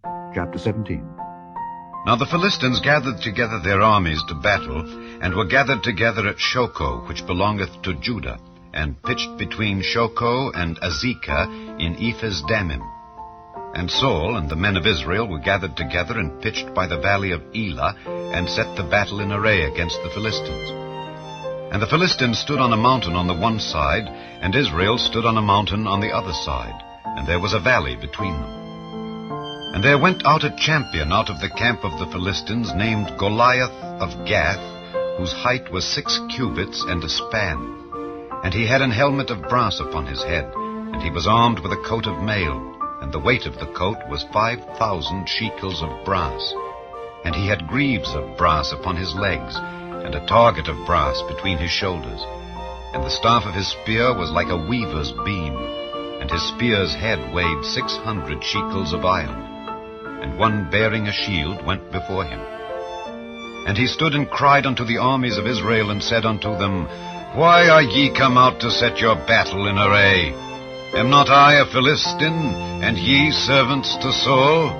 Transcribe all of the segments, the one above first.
Chapter 17. Now the Philistines gathered together their armies to battle, and were gathered together at Shochoh, which belongeth to Judah, and pitched between Shochoh and Azekah in Ephes-dammim. And Saul and the men of Israel were gathered together and pitched by the valley of Elah, and set the battle in array against the Philistines. And the Philistines stood on a mountain on the one side, and Israel stood on a mountain on the other side, and there was a valley between them. And there went out a champion out of the camp of the Philistines, named Goliath of Gath, whose height was 6 cubits and a span. And he had an helmet of brass upon his head, and he was armed with a coat of mail, and the weight of the coat was 5,000 shekels of brass. And he had greaves of brass upon his legs, and a target of brass between his shoulders. And the staff of his spear was like a weaver's beam, and his spear's head weighed 600 shekels of iron. And one bearing a shield went before him. And he stood and cried unto the armies of Israel, and said unto them, Why are ye come out to set your battle in array? Am not I a Philistine, and ye servants to Saul?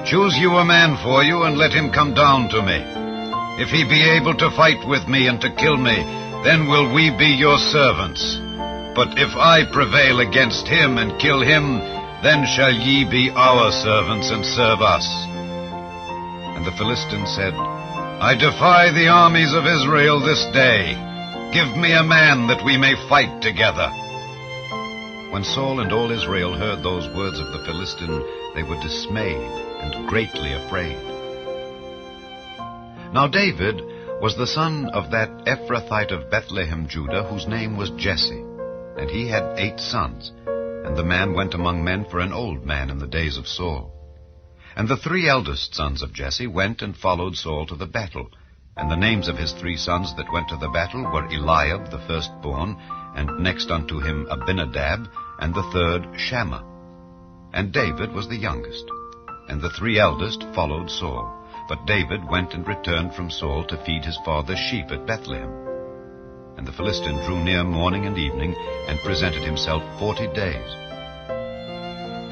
Choose you a man for you, and let him come down to me. If he be able to fight with me and to kill me, then will we be your servants. But if I prevail against him and kill him, then shall ye be our servants and serve us. And the Philistines said, I defy the armies of Israel this day. Give me a man that we may fight together. When Saul and all Israel heard those words of the Philistine, they were dismayed and greatly afraid. Now David was the son of that Ephrathite of Bethlehem, Judah, whose name was Jesse, and he had 8 sons. And the man went among men for an old man in the days of Saul. And the 3 eldest sons of Jesse went and followed Saul to the battle. And the names of his 3 sons that went to the battle were Eliab the firstborn, and next unto him Abinadab, and the third Shammah. And David was the youngest. And the 3 eldest followed Saul. But David went and returned from Saul to feed his father's sheep at Bethlehem. And the Philistine drew near morning and evening, and presented himself 40 days.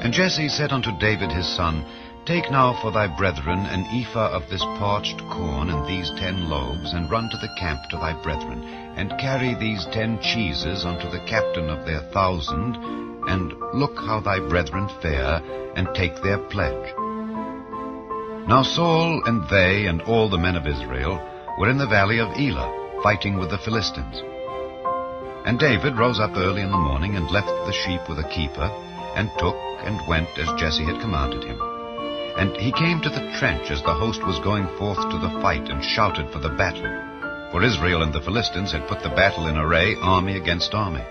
And Jesse said unto David his son, Take now for thy brethren an ephah of this parched corn, and these 10 loaves, and run to the camp to thy brethren, and carry these 10 cheeses unto the captain of their 1,000, and look how thy brethren fare, and take their pledge. Now Saul and they and all the men of Israel were in the valley of Elah, fighting with the Philistines. And David rose up early in the morning, and left the sheep with a keeper, and took and went as Jesse had commanded him. And he came to the trench as the host was going forth to the fight, and shouted for the battle. For Israel and the Philistines had put the battle in array, army against army.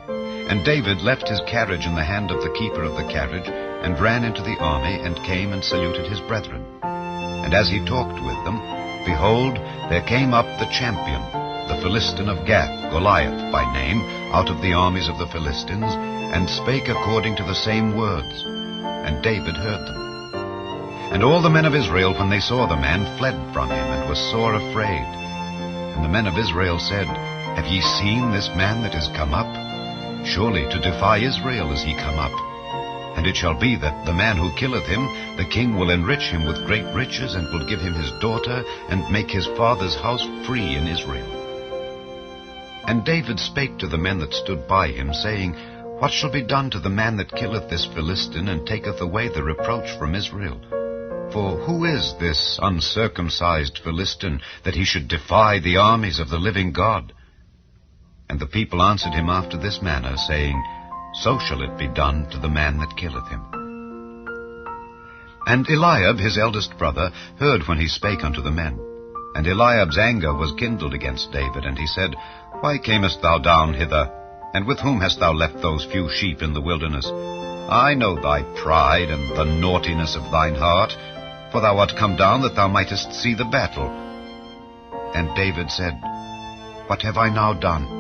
And David left his carriage in the hand of the keeper of the carriage, and ran into the army, and came and saluted his brethren. And as he talked with them, behold, there came up the champion, the Philistine of Gath, Goliath by name, out of the armies of the Philistines, and spake according to the same words. And David heard them. And all the men of Israel, when they saw the man, fled from him, and were sore afraid. And the men of Israel said, Have ye seen this man that is come up? Surely to defy Israel is he come up. And it shall be that the man who killeth him, the king will enrich him with great riches, and will give him his daughter, and make his father's house free in Israel. And David spake to the men that stood by him, saying, What shall be done to the man that killeth this Philistine, and taketh away the reproach from Israel? For who is this uncircumcised Philistine, that he should defy the armies of the living God? And the people answered him after this manner, saying, So shall it be done to the man that killeth him. And Eliab his eldest brother heard when he spake unto the men. And Eliab's anger was kindled against David, and he said, Why camest thou down hither? And with whom hast thou left those few sheep in the wilderness? I know thy pride and the naughtiness of thine heart, for thou art come down that thou mightest see the battle. And David said, What have I now done?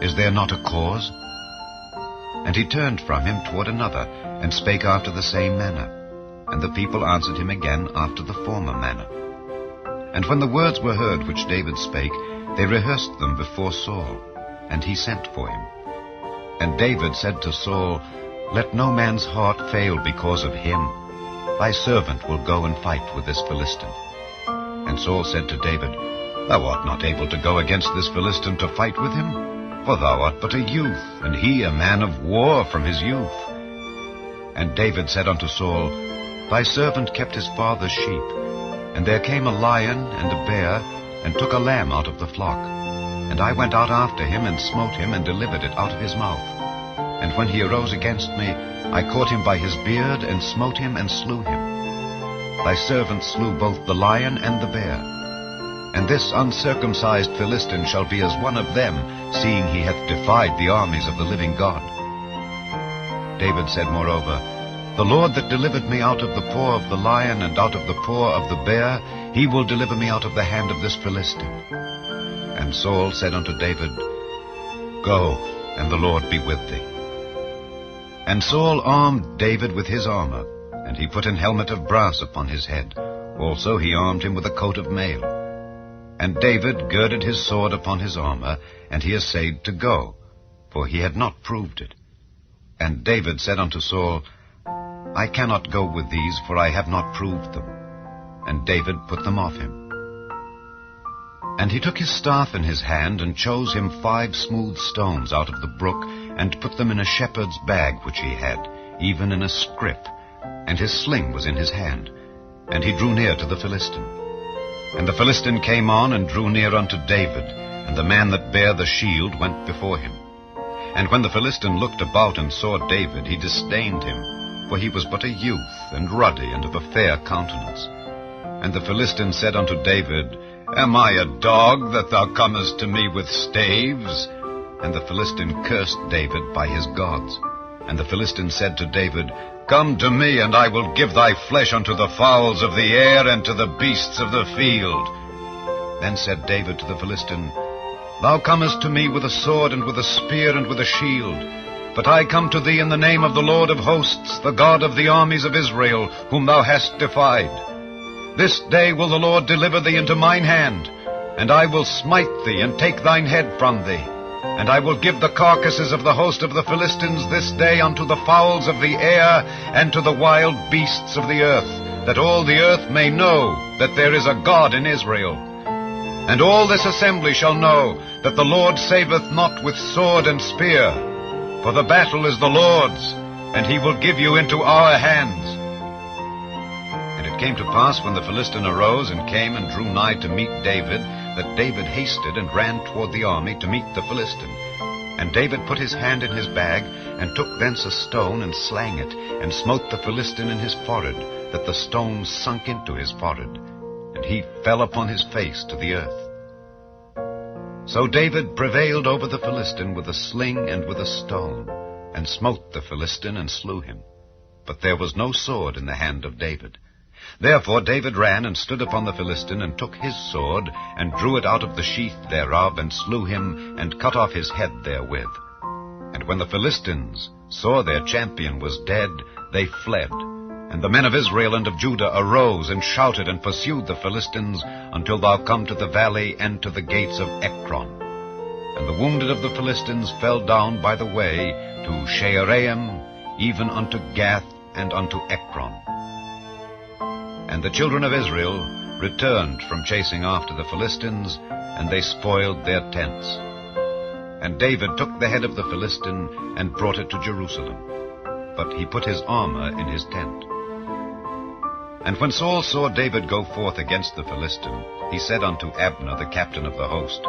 Is there not a cause? And he turned from him toward another, and spake after the same manner. And the people answered him again after the former manner. And when the words were heard which David spake, they rehearsed them before Saul, and he sent for him. And David said to Saul, Let no man's heart fail because of him. Thy servant will go and fight with this Philistine. And Saul said to David, Thou art not able to go against this Philistine to fight with him, for thou art but a youth, and he a man of war from his youth. And David said unto Saul, Thy servant kept his father's sheep, and there came a lion and a bear, and took a lamb out of the flock. And I went out after him, and smote him, and delivered it out of his mouth. And when he arose against me, I caught him by his beard, and smote him, and slew him. Thy servant slew both the lion and the bear. And this uncircumcised Philistine shall be as one of them, seeing he hath defied the armies of the living God. David said moreover, The Lord that delivered me out of the paw of the lion and out of the paw of the bear, he will deliver me out of the hand of this Philistine. And Saul said unto David, Go, and the Lord be with thee. And Saul armed David with his armor, and he put an helmet of brass upon his head. Also he armed him with a coat of mail. And David girded his sword upon his armor, and he essayed to go, for he had not proved it. And David said unto Saul, I cannot go with these, for I have not proved them. And David put them off him. And he took his staff in his hand, and chose him 5 smooth stones out of the brook, and put them in a shepherd's bag which he had, even in a scrip, and his sling was in his hand. And he drew near to the Philistine. And the Philistine came on, and drew near unto David, and the man that bare the shield went before him. And when the Philistine looked about and saw David, he disdained him, for he was but a youth, and ruddy, and of a fair countenance. And the Philistine said unto David, Am I a dog, that thou comest to me with staves? And the Philistine cursed David by his gods. And the Philistine said to David, Come to me, and I will give thy flesh unto the fowls of the air, and to the beasts of the field. Then said David to the Philistine, Thou comest to me with a sword, and with a spear, and with a shield. But I come to thee in the name of the Lord of hosts, the God of the armies of Israel, whom thou hast defied. This day will the Lord deliver thee into mine hand, and I will smite thee, and take thine head from thee. And I will give the carcasses of the host of the Philistines this day unto the fowls of the air, and to the wild beasts of the earth, that all the earth may know that there is a God in Israel. And all this assembly shall know that the Lord saveth not with sword and spear, for the battle is the Lord's, and he will give you into our hands. And it came to pass, when the Philistine arose and came and drew nigh to meet David, that David hasted and ran toward the army to meet the Philistine. And David put his hand in his bag, and took thence a stone, and slang it, and smote the Philistine in his forehead, that the stone sunk into his forehead, and he fell upon his face to the earth. So David prevailed over the Philistine with a sling and with a stone, and smote the Philistine and slew him. But there was no sword in the hand of David. Therefore David ran and stood upon the Philistine, and took his sword, and drew it out of the sheath thereof, and slew him, and cut off his head therewith. And when the Philistines saw their champion was dead, they fled. And the men of Israel and of Judah arose, and shouted, and pursued the Philistines, until thou come to the valley, and to the gates of Ekron. And the wounded of the Philistines fell down by the way to Shaaraim, even unto Gath, and unto Ekron. And the children of Israel returned from chasing after the Philistines, and they spoiled their tents. And David took the head of the Philistine, and brought it to Jerusalem. But he put his armor in his tent. And when Saul saw David go forth against the Philistine, he said unto Abner, the captain of the host,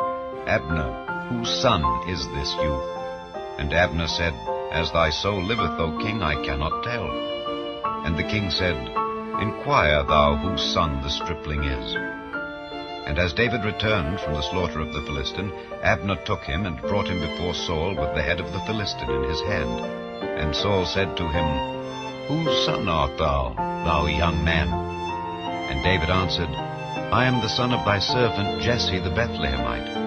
Abner, whose son is this youth? And Abner said, As thy soul liveth, O king, I cannot tell. And the king said, Inquire thou whose son the stripling is. And as David returned from the slaughter of the Philistine, Abner took him, and brought him before Saul with the head of the Philistine in his hand. And Saul said to him, Whose son art thou, thou young man? And David answered, I am the son of thy servant Jesse the Bethlehemite.